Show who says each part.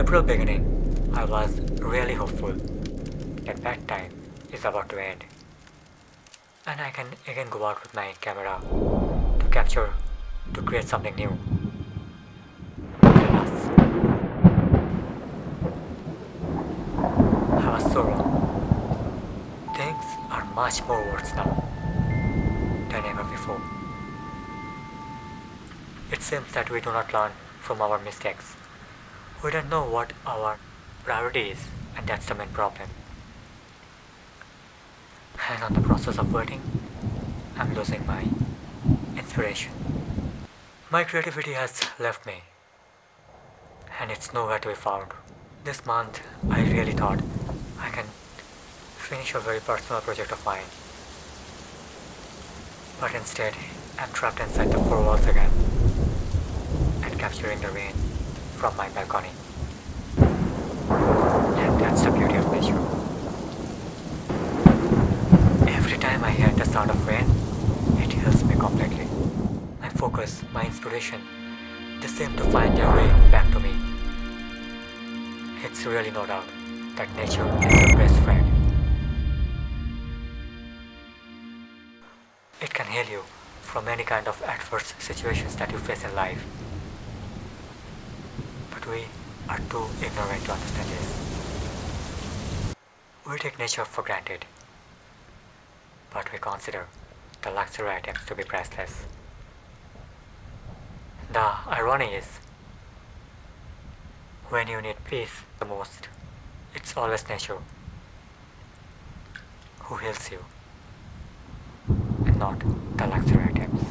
Speaker 1: April beginning, I was really hopeful that bad time is about to end and I can again go out with my camera to capture, to create something new. But alas, I was so wrong. Things are much more worse now than ever before. It seems that we do not learn from our mistakes. We don't know what our priority is, and that's the main problem. And on the process of waiting, I'm losing my inspiration. My creativity has left me, and it's nowhere to be found. This month, I really thought I can finish a very personal project of mine, but instead, I'm trapped inside the four walls again and capturing the rain from my balcony. And that's the beauty of nature. Every time I hear the sound of rain, it heals me completely. My focus, my inspiration, they seem to find their way back to me. It's really no doubt that nature is your best friend. It can heal you from any kind of adverse situations that you face in life. But we are too ignorant to understand this. We take nature for granted, but we consider the luxury items to be priceless. The irony is, when you need peace the most, it's always nature who heals you, and not the luxury items.